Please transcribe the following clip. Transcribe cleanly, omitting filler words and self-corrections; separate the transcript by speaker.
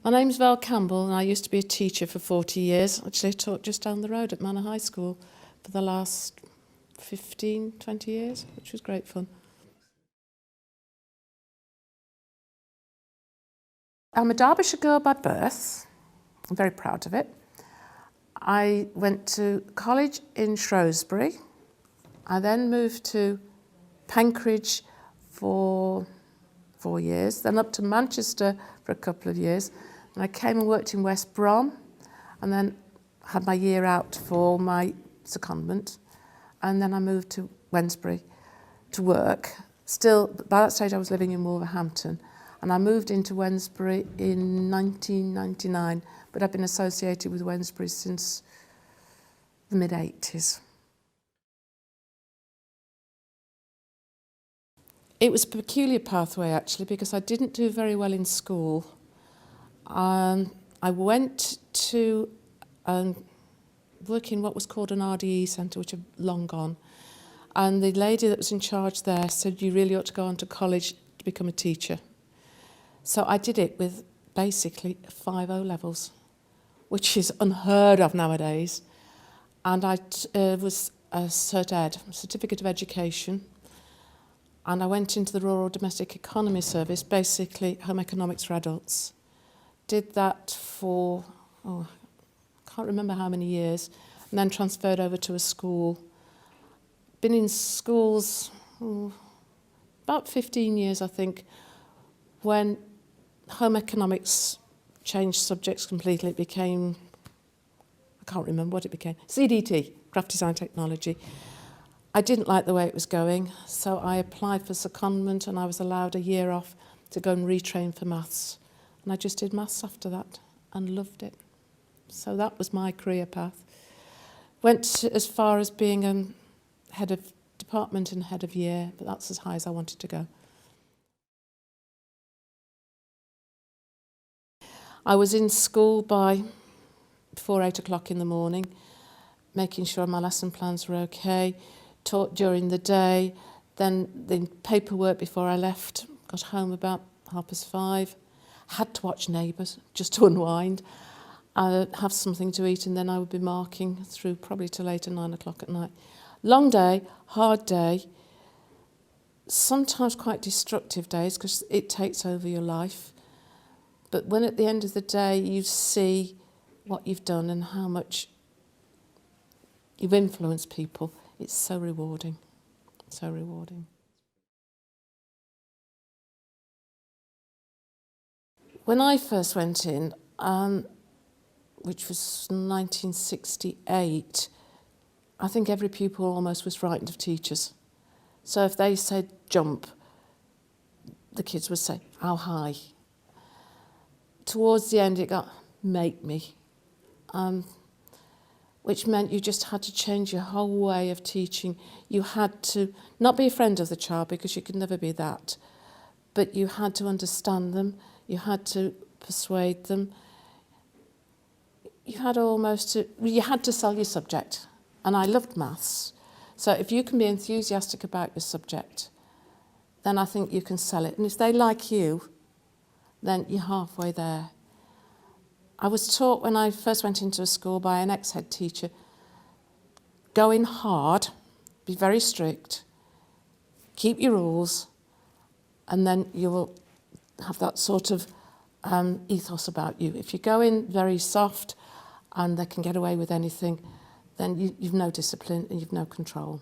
Speaker 1: My name's Val Campbell and I used to be a teacher for 40 years. Actually, I taught just down the road at Manor High School for the last 15, 20 years, which was great fun. I'm a Derbyshire girl by birth. I'm very proud of it. I went to college in Shrewsbury. I then moved to Penkridge for 4 years, then up to Manchester for a couple of years. And I came and worked in West Brom and then had my year out for my secondment. And then I moved to Wednesbury to work. Still, by that stage I was living in Wolverhampton. And I moved into Wednesbury in 1999, but I've been associated with Wednesbury since the mid-80s. It was a peculiar pathway actually, because I didn't do very well in school. I went to work in what was called an RDE centre, which have long gone. And the lady that was in charge there said, you really ought to go on to college to become a teacher. So I did it with basically 5 O-levels, which is unheard of nowadays. And I was a Cert Ed, Certificate of Education. And I went into the Rural Domestic Economy Service, basically home economics for adults. Did that for, I can't remember how many years, and then transferred over to a school. Been in schools about 15 years, I think, when home economics changed subjects completely. It became, I can't remember what it became, CDT, Craft Design Technology. I didn't like the way it was going, so I applied for secondment and I was allowed a year off to go and retrain for maths. And I just did maths after that and loved it. So that was my career path. Went as far as being head of department and head of year, but that's as high as I wanted to go. I was in school by before 8 o'clock in the morning, making sure my lesson plans were okay, taught during the day, then the paperwork before I left, got home about 5:30, had to watch Neighbours just to unwind, have something to eat, and then I would be marking through probably till 8 or 9 o'clock at night. Long day, hard day, sometimes quite destructive days because it takes over your life. But when at the end of the day you see what you've done and how much you've influenced people, it's so rewarding, so rewarding. When I first went in, which was 1968, I think every pupil almost was frightened of teachers. So if they said jump, the kids would say, how high? Towards the end it got, make me, which meant you just had to change your whole way of teaching. You had to not be a friend of the child because you could never be that, but you had to understand them, you had to persuade them, you had to sell your subject. And I loved maths. So if you can be enthusiastic about your subject, then I think you can sell it. And if they like you, then you're halfway there. I was taught when I first went into a school by an ex-head teacher, go in hard, be very strict, keep your rules, and then you will have that sort of ethos about you. If you go in very soft and they can get away with anything, then you've no discipline and you've no control.